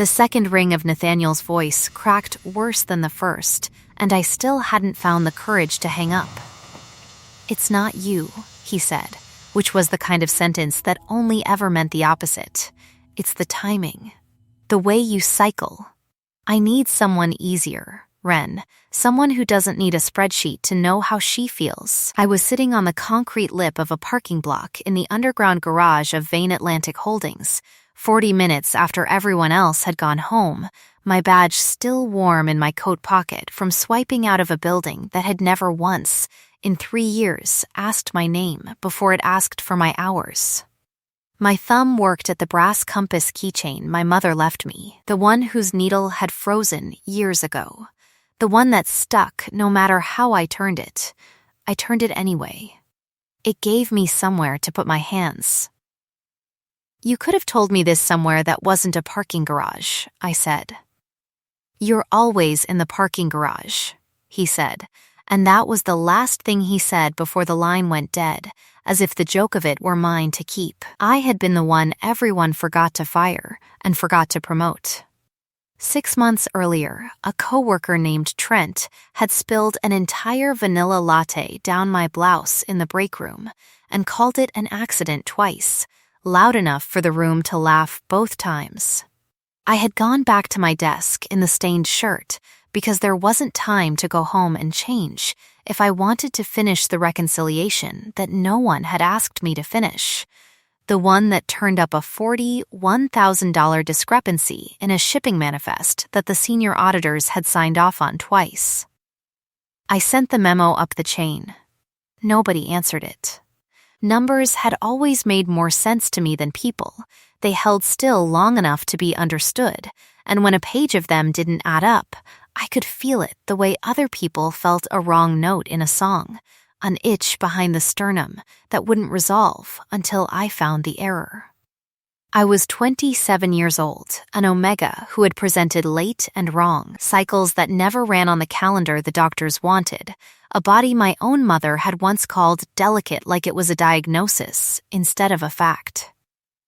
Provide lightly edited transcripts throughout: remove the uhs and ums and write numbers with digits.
The second ring of Nathaniel's voice cracked worse than the first, and I still hadn't found the courage to hang up. "It's not you," he said, which was the kind of sentence that only ever meant the opposite. "It's the timing. The way you cycle. I need someone easier, Ren. Someone who doesn't need a spreadsheet to know how she feels." I was sitting on the concrete lip of a parking block in the underground garage of Vane Atlantic Holdings, 40 minutes after everyone else had gone home, my badge still warm in my coat pocket from swiping out of a building that had never once, in 3 years, asked my name before it asked for my hours. My thumb worked at the brass compass keychain my mother left me, the one whose needle had frozen years ago, the one that stuck no matter how I turned it. I turned it anyway. It gave me somewhere to put my hands. "You could have told me this somewhere that wasn't a parking garage," I said. "You're always in the parking garage," he said, and that was the last thing he said before the line went dead, as if the joke of it were mine to keep. I had been the one everyone forgot to fire and forgot to promote. 6 months earlier, a coworker named Trent had spilled an entire vanilla latte down my blouse in the break room and called it an accident twice, loud enough for the room to laugh both times. I had gone back to my desk in the stained shirt because there wasn't time to go home and change if I wanted to finish the reconciliation that no one had asked me to finish, the one that turned up a $41,000 discrepancy in a shipping manifest that the senior auditors had signed off on twice. I sent the memo up the chain. Nobody answered it. Numbers had always made more sense to me than people. They held still long enough to be understood, and when a page of them didn't add up, I could feel it the way other people felt a wrong note in a song, an itch behind the sternum that wouldn't resolve until I found the error. I was 27 years old, an omega who had presented late and wrong, cycles that never ran on the calendar the doctors wanted, a body my own mother had once called delicate like it was a diagnosis instead of a fact.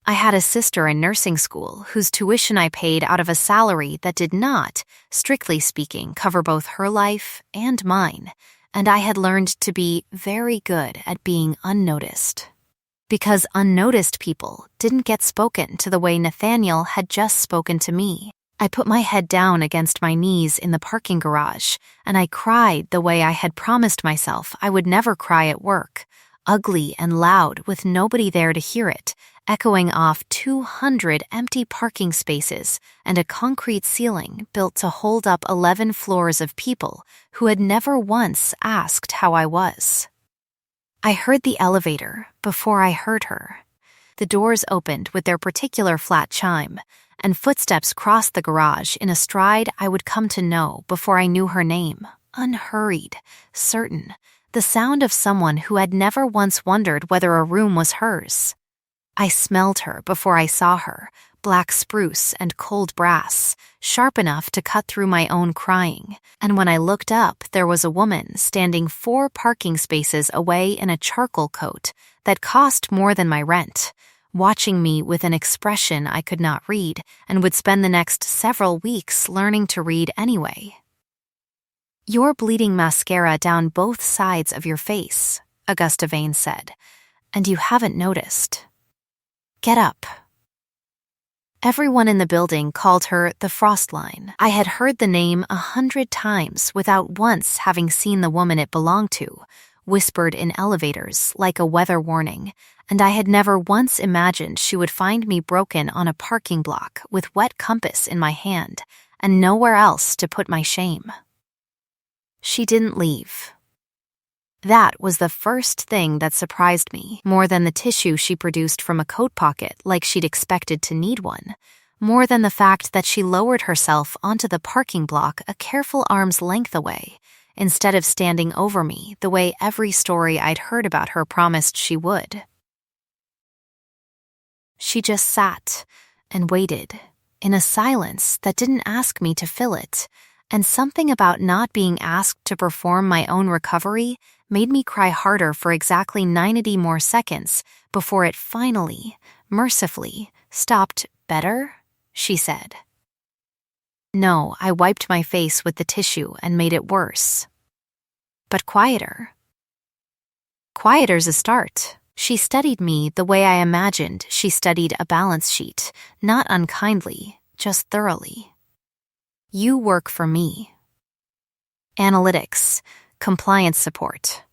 I had a sister in nursing school whose tuition I paid out of a salary that did not, strictly speaking, cover both her life and mine, and I had learned to be very good at being unnoticed. Because unnoticed people didn't get spoken to the way Nathaniel had just spoken to me. I put my head down against my knees in the parking garage, and I cried the way I had promised myself I would never cry at work, ugly and loud with nobody there to hear it, echoing off 200 empty parking spaces and a concrete ceiling built to hold up 11 floors of people who had never once asked how I was. I heard the elevator before I heard her. The doors opened with their particular flat chime, and footsteps crossed the garage in a stride I would come to know before I knew her name, unhurried, certain, the sound of someone who had never once wondered whether a room was hers. I smelled her before I saw her, black spruce and cold brass, sharp enough to cut through my own crying, and when I looked up, there was a woman standing 4 parking spaces away in a charcoal coat that cost more than my rent, watching me with an expression I could not read and would spend the next several weeks learning to read anyway. "You're bleeding mascara down both sides of your face," Augusta Vane said, "and you haven't noticed. Get up." Everyone in the building called her the Frost Line. I had heard the name 100 times without once having seen the woman it belonged to, whispered in elevators like a weather warning, and I had never once imagined she would find me broken on a parking block with wet compass in my hand and nowhere else to put my shame. She didn't leave. That was the first thing that surprised me, more than the tissue she produced from a coat pocket like she'd expected to need one, more than the fact that she lowered herself onto the parking block a careful arm's length away, instead of standing over me the way every story I'd heard about her promised she would. She just sat and waited, in a silence that didn't ask me to fill it, and something about not being asked to perform my own recovery made me cry harder for exactly 90 more seconds before it finally, mercifully, stopped. "Better?" she said. No, I wiped my face with the tissue and made it worse. But quieter. Quieter's a start. She studied me the way I imagined she studied a balance sheet, not unkindly, just thoroughly. You work for me. Analytics, compliance support.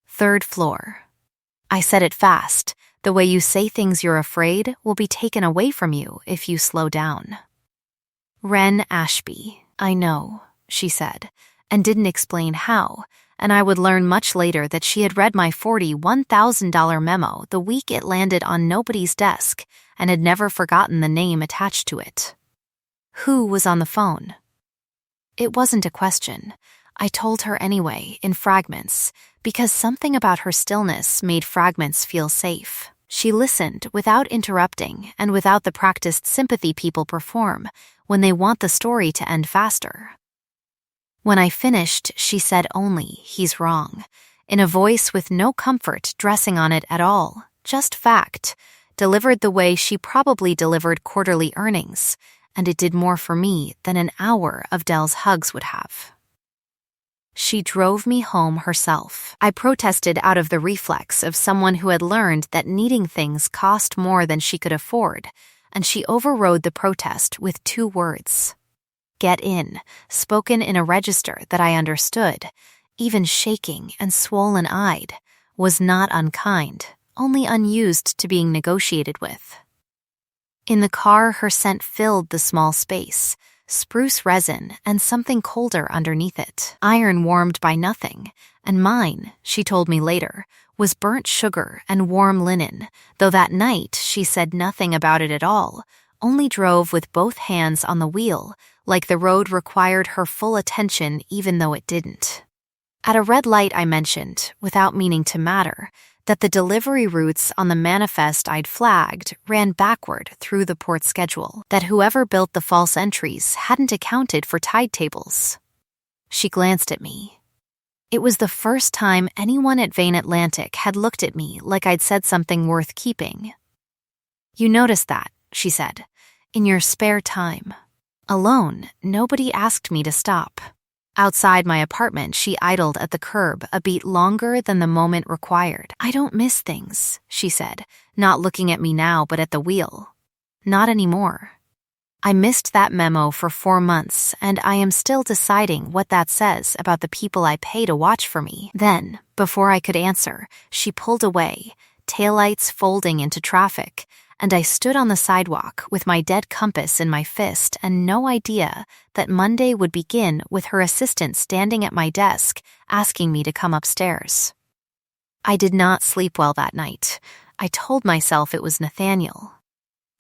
3rd floor. I said it fast. The way you say things you're afraid will be taken away from you if you slow down. Wren Ashby. I know, she said, and didn't explain how, and I would learn much later that she had read my $41,000 memo the week it landed on nobody's desk and had never forgotten the name attached to it. Who was on the phone? It wasn't a question. I told her anyway, in fragments, because something about her stillness made fragments feel safe. She listened without interrupting and without the practiced sympathy people perform when they want the story to end faster. When I finished, she said only, "He's wrong," in a voice with no comfort dressing on it at all, just fact, delivered the way she probably delivered quarterly earnings, and it did more for me than an hour of Dell's hugs would have. She drove me home herself. I protested out of the reflex of someone who had learned that needing things cost more than she could afford, and she overrode the protest with 2 words. Get in, spoken in a register that I understood, even shaking and swollen-eyed, was not unkind, only unused to being negotiated with. In the car, her scent filled the small space, spruce resin and something colder underneath it, iron warmed by nothing, and mine, she told me later, was burnt sugar and warm linen, though that night she said nothing about it at all, only drove with both hands on the wheel, like the road required her full attention even though it didn't. At a red light I mentioned, without meaning to matter, that the delivery routes on the manifest I'd flagged ran backward through the port schedule, that whoever built the false entries hadn't accounted for tide tables. She glanced at me. It was the first time anyone at Vane Atlantic had looked at me like I'd said something worth keeping. You noticed that, she said, in your spare time. Alone, nobody asked me to stop. Outside my apartment, she idled at the curb a beat longer than the moment required. I don't miss things, she said, not looking at me now but at the wheel. Not anymore. I missed that memo for 4 months, and I am still deciding what that says about the people I pay to watch for me. Then, before I could answer, she pulled away, taillights folding into traffic, and I stood on the sidewalk with my dead compass in my fist and no idea that Monday would begin with her assistant standing at my desk asking me to come upstairs. I did not sleep well that night. I told myself it was Nathaniel.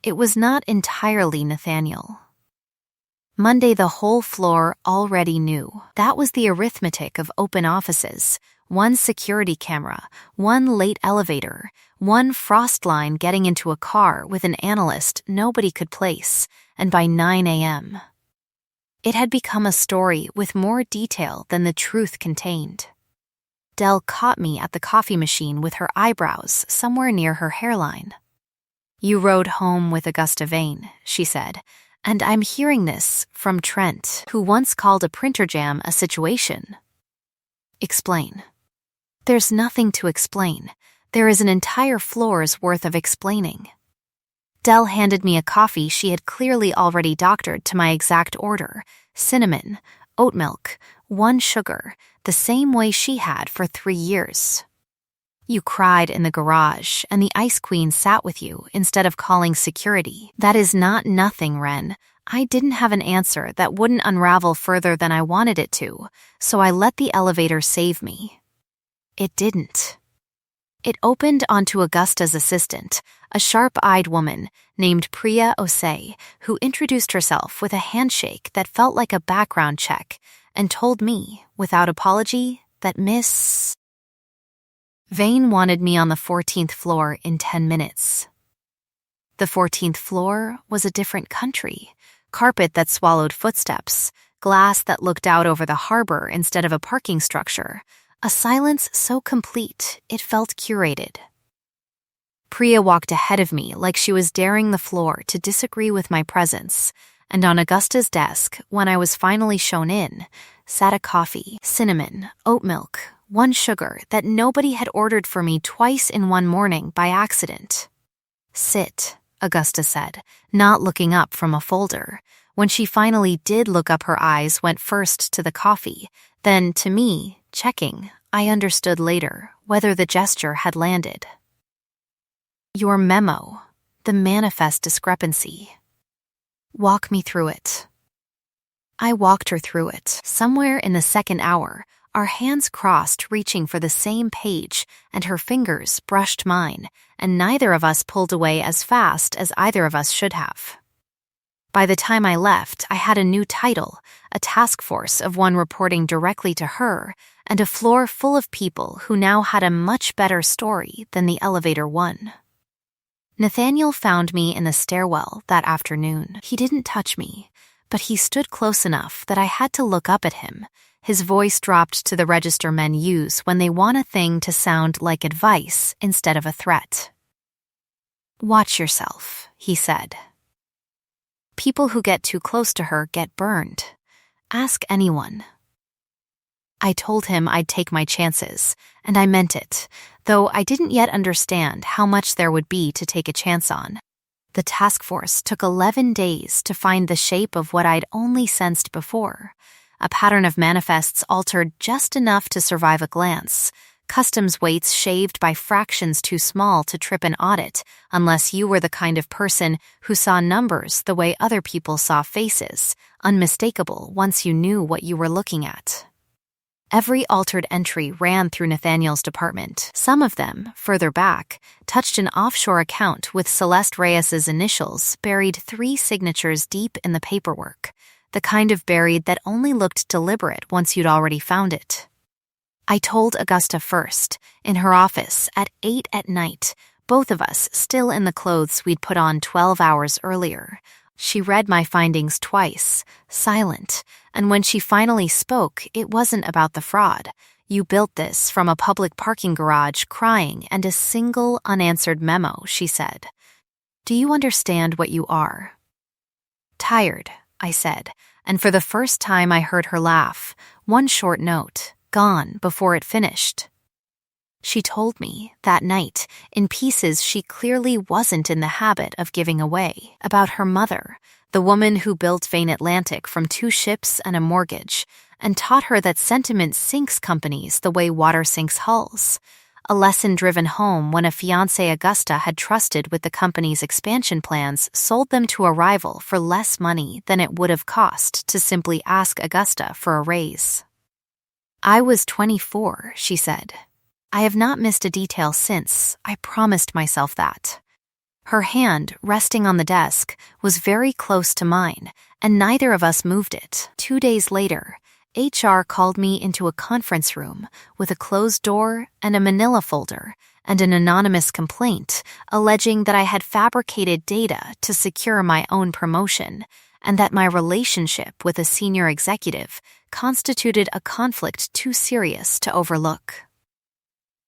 It was not entirely Nathaniel. Monday, the whole floor already knew. That was the arithmetic of open offices. 1 security camera, 1 late elevator, 1 frost line getting into a car with an analyst nobody could place, and by 9 a.m. It had become a story with more detail than the truth contained. Dell caught me at the coffee machine with her eyebrows somewhere near her hairline. You rode home with Augusta Vane, she said, and I'm hearing this from Trent, who once called a printer jam a situation. Explain. There's nothing to explain. There is an entire floor's worth of explaining. Dell handed me a coffee she had clearly already doctored to my exact order: cinnamon, oat milk, 1 sugar, the same way she had for 3 years. You cried in the garage, and the Ice Queen sat with you instead of calling security. That is not nothing, Wren. I didn't have an answer that wouldn't unravel further than I wanted it to, so I let the elevator save me. It didn't. It opened onto Augusta's assistant, a sharp-eyed woman named Priya Osei, who introduced herself with a handshake that felt like a background check and told me, without apology, that Miss Vane wanted me on the 14th floor in 10 minutes. The 14th floor was a different country, carpet that swallowed footsteps, glass that looked out over the harbor instead of a parking structure, a silence so complete it felt curated. Priya walked ahead of me like she was daring the floor to disagree with my presence, and on Augusta's desk, when I was finally shown in, sat a coffee, cinnamon, oat milk, one sugar that nobody had ordered for me twice in one morning by accident. "Sit," Augusta said, not looking up from a folder. When she finally did look up, her eyes went first to the coffee, then to me, checking. I understood later whether the gesture had landed. "Your memo, the manifest discrepancy. Walk me through it." I walked her through it. Somewhere in the second hour, our hands crossed, reaching for the same page, and her fingers brushed mine, and neither of us pulled away as fast as either of us should have. By the time I left, I had a new title, a task force of one reporting directly to her, and a floor full of people who now had a much better story than the elevator one. Nathaniel found me in the stairwell that afternoon. He didn't touch me, but he stood close enough that I had to look up at him. His voice dropped to the register men use when they want a thing to sound like advice instead of a threat. "Watch yourself," he said. "People who get too close to her get burned. Ask anyone." I told him I'd take my chances, and I meant it, though I didn't yet understand how much there would be to take a chance on. The task force took 11 days to find the shape of what I'd only sensed before, a pattern of manifests altered just enough to survive a glance, customs weights shaved by fractions too small to trip an audit unless you were the kind of person who saw numbers the way other people saw faces, unmistakable once you knew what you were looking at. Every altered entry ran through Nathaniel's department. Some of them, further back, touched an offshore account with Celeste Reyes's initials buried 3 signatures deep in the paperwork, the kind of buried that only looked deliberate once you'd already found it. I told Augusta first, in her office at 8 at night, both of us still in the clothes we'd put on 12 hours earlier. She read my findings twice, silent, and when she finally spoke, it wasn't about the fraud. "You built this from a public parking garage, crying, and a single unanswered memo," she said. "Do you understand what you are?" "Tired," I said, and for the first time I heard her laugh, one short note, gone before it finished. She told me, that night, in pieces she clearly wasn't in the habit of giving away, about her mother, the woman who built Vane Atlantic from 2 ships and a mortgage, and taught her that sentiment sinks companies the way water sinks hulls. A lesson driven home when a fiancé Augusta had trusted with the company's expansion plans sold them to a rival for less money than it would have cost to simply ask Augusta for a raise. "I was 24, she said. "I have not missed a detail since. I promised myself that." Her hand, resting on the desk, was very close to mine, and neither of us moved it. 2 days later, HR called me into a conference room with a closed door and a manila folder and an anonymous complaint alleging that I had fabricated data to secure my own promotion and that my relationship with a senior executive constituted a conflict too serious to overlook.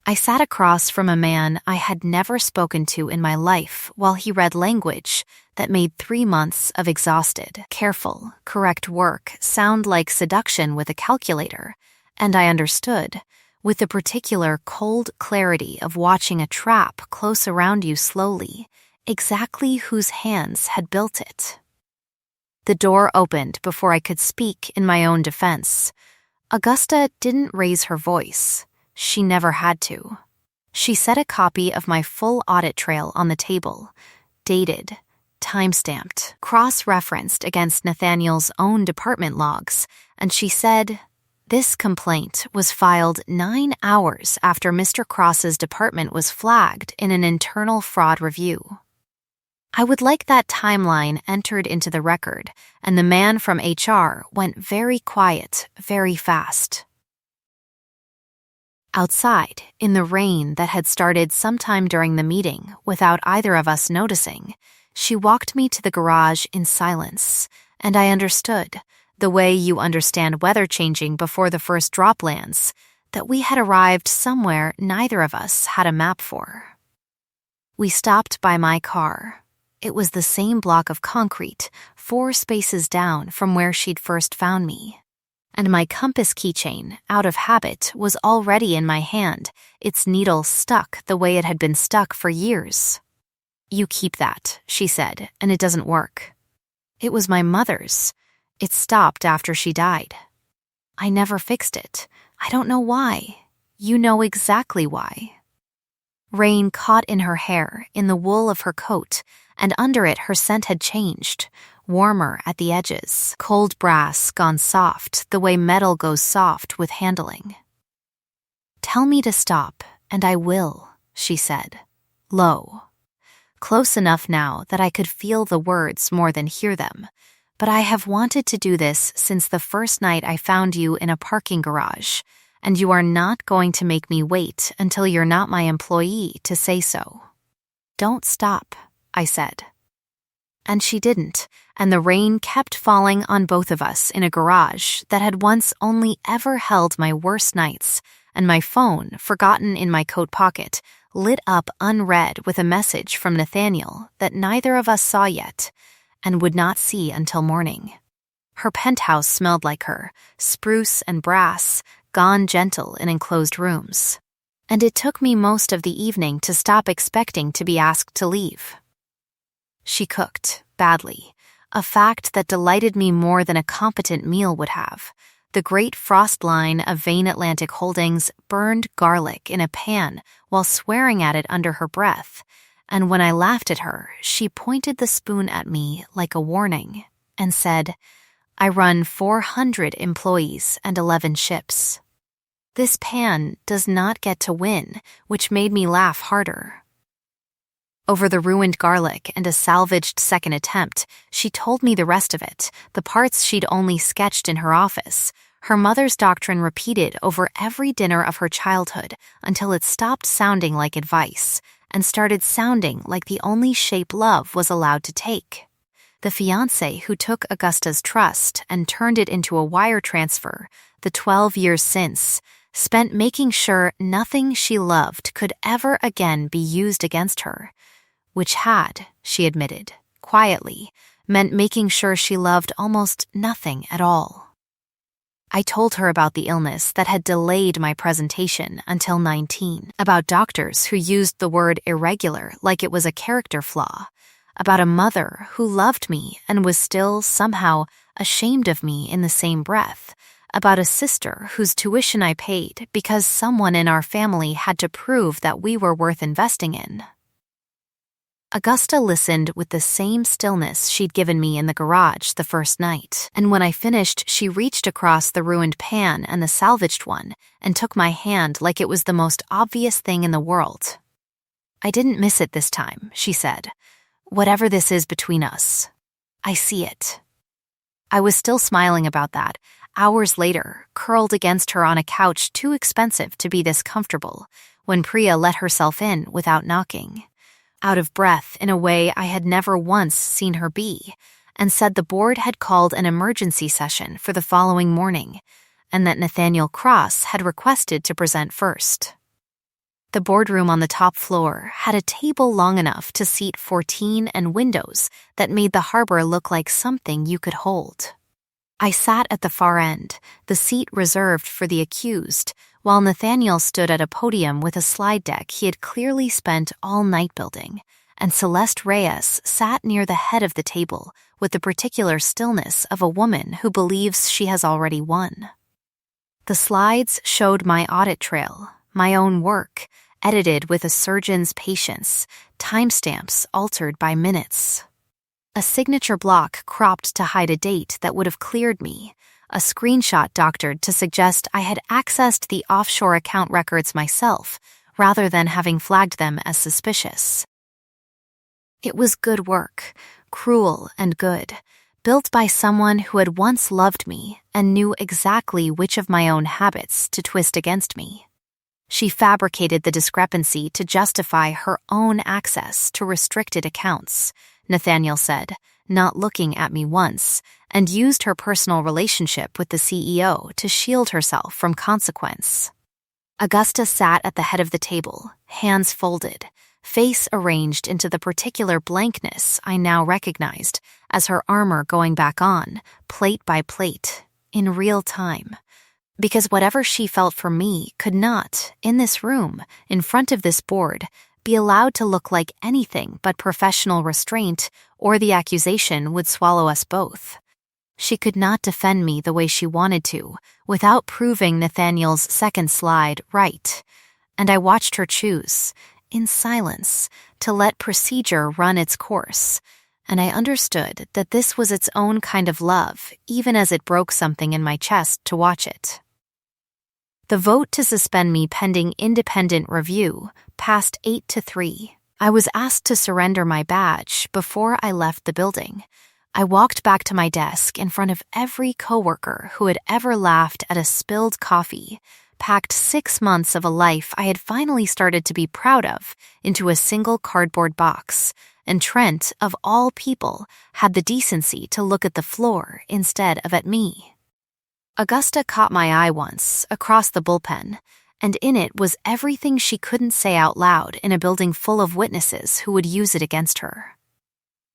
I sat across from a man I had never spoken to in my life while he read language that made 3 months of exhausted, careful, correct work sound like seduction with a calculator, and I understood, with the particular cold clarity of watching a trap close around you slowly, exactly whose hands had built it. The door opened before I could speak in my own defense. Augusta didn't raise her voice. She never had to. She set a copy of my full audit trail on the table, dated, time-stamped, cross-referenced against Nathaniel's own department logs, and she said, "This complaint was filed 9 hours after Mr. Cross's department was flagged in an internal fraud review." I would like that timeline entered into the record, and the man from HR went very quiet, very fast. Outside, in the rain that had started sometime during the meeting without either of us noticing, she walked me to the garage in silence, and I understood, the way you understand weather changing before the first drop lands, that we had arrived somewhere neither of us had a map for. We stopped by my car. It was the same block of concrete, 4 spaces down from where she'd first found me. And my compass keychain, out of habit, was already in my hand, its needle stuck the way it had been stuck for years. "You keep that," she said, "and it doesn't work." It was my mother's. It stopped after she died. I never fixed it. I don't know why. You know exactly why. Rain caught in her hair, in the wool of her coat, and under it her scent had changed, warmer at the edges, cold brass gone soft the way metal goes soft with handling. "Tell me to stop, and I will," she said, low. Close enough now that I could feel the words more than hear them, but I have wanted to do this since the first night I found you in a parking garage, and you are not going to make me wait until you're not my employee to say so. "Don't stop," I said. And she didn't, and the rain kept falling on both of us in a garage that had once only ever held my worst nights, and my phone, forgotten in my coat pocket, lit up unread with a message from Nathaniel that neither of us saw yet, and would not see until morning. Her penthouse smelled like her, spruce and brass, gone gentle in enclosed rooms. And it took me most of the evening to stop expecting to be asked to leave. She cooked, badly, a fact that delighted me more than a competent meal would have. The great frost line of Vane Atlantic Holdings burned garlic in a pan while swearing at it under her breath, and when I laughed at her, she pointed the spoon at me like a warning and said, "I run 400 employees and 11 ships. This pan does not get to win," which made me laugh harder. Over the ruined garlic and a salvaged second attempt, she told me the rest of it, the parts she'd only sketched in her office. Her mother's doctrine repeated over every dinner of her childhood until it stopped sounding like advice and started sounding like the only shape love was allowed to take. The fiancé who took Augusta's trust and turned it into a wire transfer, the 12 years since, spent making sure nothing she loved could ever again be used against her, which had, she admitted, quietly, meant making sure she loved almost nothing at all. I told her about the illness that had delayed my presentation until 19, about doctors who used the word irregular like it was a character flaw, about a mother who loved me and was still, somehow, ashamed of me in the same breath, about a sister whose tuition I paid because someone in our family had to prove that we were worth investing in. Augusta listened with the same stillness she'd given me in the garage the first night, and when I finished, she reached across the ruined pan and the salvaged one and took my hand like it was the most obvious thing in the world. "I didn't miss it this time," she said. "Whatever this is between us, I see it." I was still smiling about that, hours later, curled against her on a couch too expensive to be this comfortable, when Priya let herself in without knocking, out of breath in a way I had never once seen her be, and said the board had called an emergency session for the following morning, and that Nathaniel Cross had requested to present first. The boardroom on the top floor had a table long enough to seat 14 and windows that made the harbor look like something you could hold. I sat at the far end, the seat reserved for the accused, while Nathaniel stood at a podium with a slide deck he had clearly spent all night building, and Celeste Reyes sat near the head of the table with the particular stillness of a woman who believes she has already won. The slides showed my audit trail, my own work, edited with a surgeon's patience, timestamps altered by minutes. A signature block cropped to hide a date that would have cleared me, a screenshot doctored to suggest I had accessed the offshore account records myself, rather than having flagged them as suspicious. It was good work, cruel and good, built by someone who had once loved me and knew exactly which of my own habits to twist against me. She fabricated the discrepancy to justify her own access to restricted accounts, Nathaniel said, not looking at me once, and used her personal relationship with the CEO to shield herself from consequence. Augusta sat at the head of the table, hands folded, face arranged into the particular blankness I now recognized as her armor going back on, plate by plate, in real time. Because whatever she felt for me could not, in this room, in front of this board, be allowed to look like anything but professional restraint, or the accusation would swallow us both. She could not defend me the way she wanted to, without proving Nathaniel's second slide right. And I watched her choose, in silence, to let procedure run its course. And I understood that this was its own kind of love, even as it broke something in my chest to watch it. The vote to suspend me pending independent review passed 8-3. I was asked to surrender my badge before I left the building. I walked back to my desk in front of every coworker who had ever laughed at a spilled coffee, packed 6 months of a life I had finally started to be proud of into a single cardboard box, and Trent, of all people, had the decency to look at the floor instead of at me. Augusta caught my eye once, across the bullpen, and in it was everything she couldn't say out loud in a building full of witnesses who would use it against her.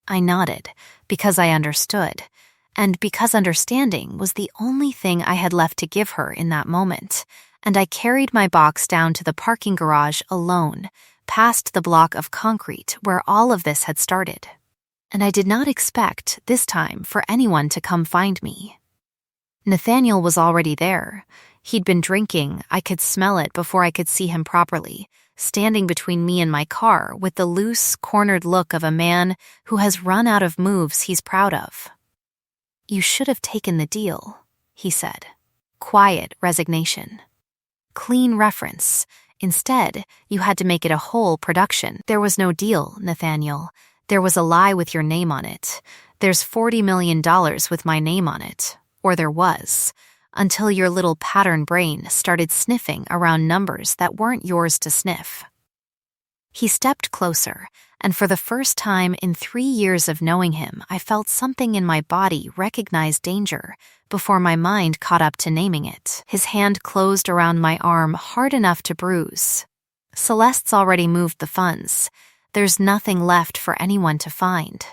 I nodded, because I understood, and because understanding was the only thing I had left to give her in that moment, and I carried my box down to the parking garage alone, past the block of concrete where all of this had started. And I did not expect, this time, for anyone to come find me. Nathaniel was already there. He'd been drinking, I could smell it before I could see him properly, standing between me and my car with the loose, cornered look of a man who has run out of moves he's proud of. "You should have taken the deal," he said. Quiet resignation. Clean reference. Instead, you had to make it a whole production. "There was no deal, Nathaniel. There was a lie with your name on it. There's $40 million with my name on it. Or there was. Until your little pattern brain started sniffing around numbers that weren't yours to sniff." He stepped closer, and for the first time in 3 years of knowing him, I felt something in my body recognize danger before my mind caught up to naming it. His hand closed around my arm hard enough to bruise. "Celeste's already moved the funds. There's nothing left for anyone to find.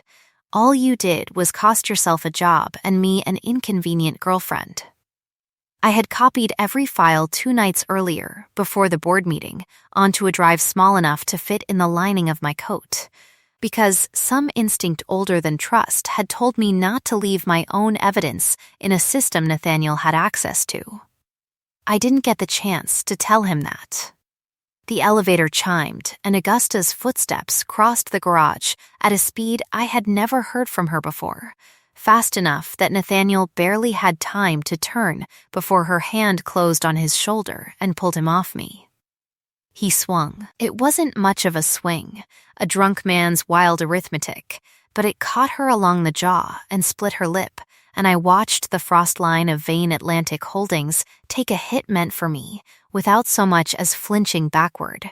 All you did was cost yourself a job and me an inconvenient girlfriend." I had copied every file 2 nights earlier, before the board meeting, onto a drive small enough to fit in the lining of my coat, because some instinct older than trust had told me not to leave my own evidence in a system Nathaniel had access to. I didn't get the chance to tell him that. The elevator chimed, and Augusta's footsteps crossed the garage at a speed I had never heard from her before, fast enough that Nathaniel barely had time to turn before her hand closed on his shoulder and pulled him off me. He swung. It wasn't much of a swing, a drunk man's wild arithmetic, but it caught her along the jaw and split her lip, and I watched the frost line of Vane Atlantic Holdings take a hit meant for me, without so much as flinching backward.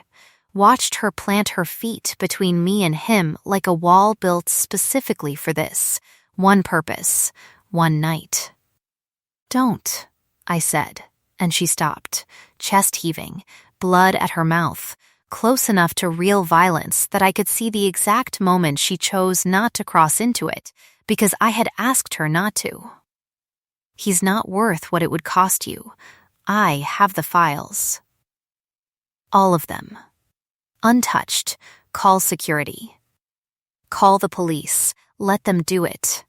Watched her plant her feet between me and him like a wall built specifically for this. One purpose, one night. "Don't," I said, and she stopped, chest heaving, blood at her mouth, close enough to real violence that I could see the exact moment she chose not to cross into it, because I had asked her not to. "He's not worth what it would cost you. I have the files. All of them. Untouched. Call security. Call the police. Let them do it."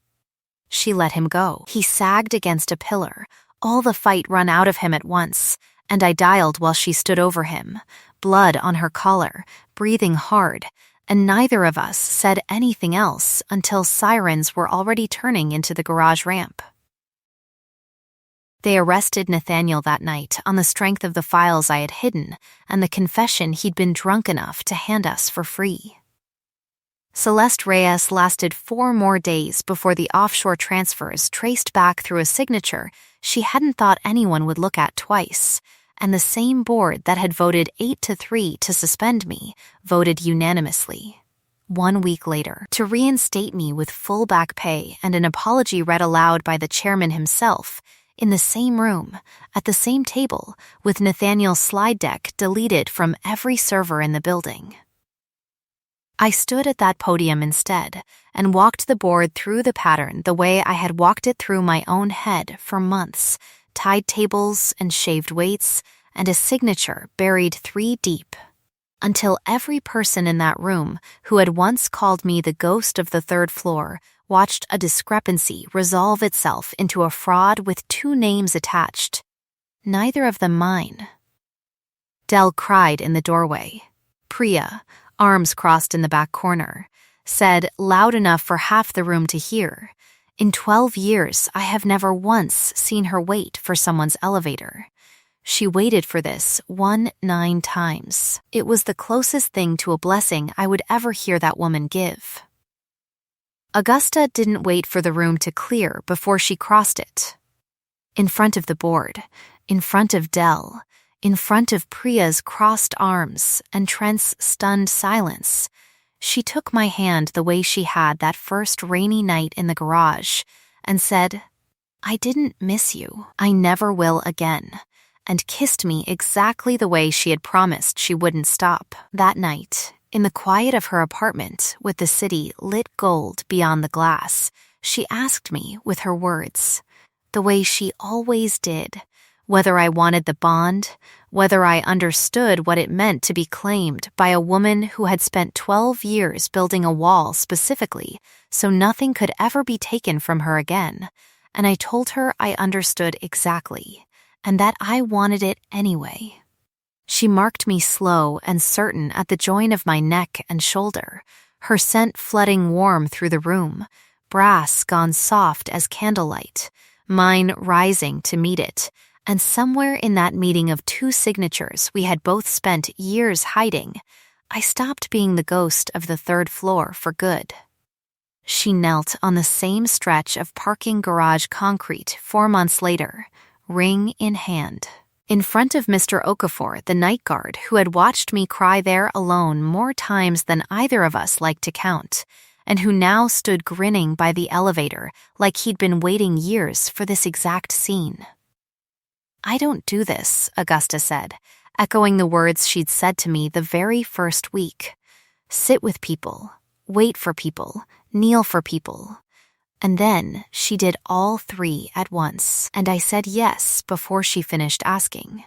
She let him go. He sagged against a pillar, all the fight run out of him at once, and I dialed while she stood over him, blood on her collar, breathing hard, and neither of us said anything else until sirens were already turning into the garage ramp. They arrested Nathaniel that night on the strength of the files I had hidden and the confession he'd been drunk enough to hand us for free. Celeste Reyes lasted 4 more days before the offshore transfers traced back through a signature she hadn't thought anyone would look at twice, and the same board that had voted 8-3 to suspend me voted unanimously. 1 week later, to reinstate me with full back pay and an apology read aloud by the chairman himself, in the same room, at the same table, with Nathaniel's slide deck deleted from every server in the building. I stood at that podium instead and walked the board through the pattern the way I had walked it through my own head for months, tied tables and shaved weights and a signature buried 3 deep. Until every person in that room who had once called me the ghost of the 3rd floor watched a discrepancy resolve itself into a fraud with 2 names attached, neither of them mine. Del cried in the doorway. Priya, arms crossed in the back corner, said loud enough for half the room to hear, "In 12 years, I have never once seen her wait for someone's elevator. She waited for this 19 times. It was the closest thing to a blessing I would ever hear that woman give." Augusta didn't wait for the room to clear before she crossed it. In front of the board, in front of Del, in front of Priya's crossed arms and Trent's stunned silence, she took my hand the way she had that first rainy night in the garage and said, "I didn't miss you. I never will again," and kissed me exactly the way she had promised she wouldn't stop. That night, in the quiet of her apartment with the city lit gold beyond the glass, she asked me with her words, the way she always did, whether I wanted the bond, whether I understood what it meant to be claimed by a woman who had spent 12 years building a wall specifically so nothing could ever be taken from her again, and I told her I understood exactly, and that I wanted it anyway. She marked me slow and certain at the joint of my neck and shoulder, her scent flooding warm through the room, brass gone soft as candlelight, mine rising to meet it, and somewhere in that meeting of 2 signatures we had both spent years hiding, I stopped being the ghost of the 3rd floor for good. She knelt on the same stretch of parking garage concrete 4 months later, ring in hand, in front of Mr. Okafor, the night guard who had watched me cry there alone more times than either of us liked to count, and who now stood grinning by the elevator like he'd been waiting years for this exact scene. "I don't do this," Augusta said, echoing the words she'd said to me the very first week. "Sit with people, wait for people, kneel for people." And then she did all 3 at once, and I said yes before she finished asking.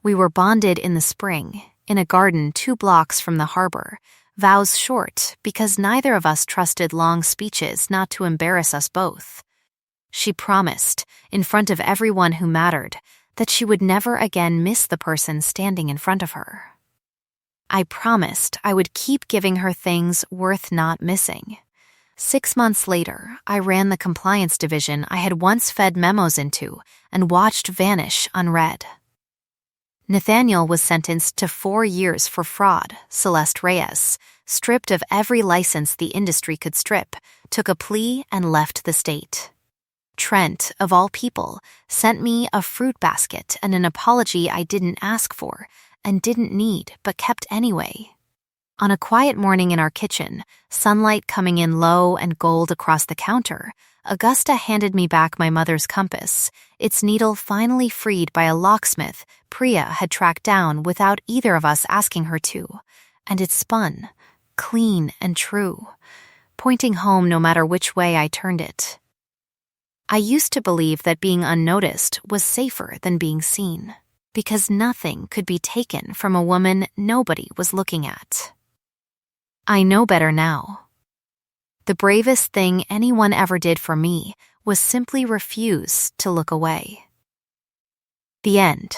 We were bonded in the spring, in a garden 2 blocks from the harbor, vows short because neither of us trusted long speeches not to embarrass us both. She promised, in front of everyone who mattered, that she would never again miss the person standing in front of her. I promised I would keep giving her things worth not missing. 6 months later, I ran the compliance division I had once fed memos into and watched vanish unread. Nathaniel was sentenced to 4 years for fraud. Celeste Reyes, stripped of every license the industry could strip, took a plea and left the state. Trent, of all people, sent me a fruit basket and an apology I didn't ask for and didn't need but kept anyway. On a quiet morning in our kitchen, sunlight coming in low and gold across the counter, Augusta handed me back my mother's compass, its needle finally freed by a locksmith Priya had tracked down without either of us asking her to, and it spun, clean and true, pointing home no matter which way I turned it. I used to believe that being unnoticed was safer than being seen, because nothing could be taken from a woman nobody was looking at. I know better now. The bravest thing anyone ever did for me was simply refuse to look away. The end.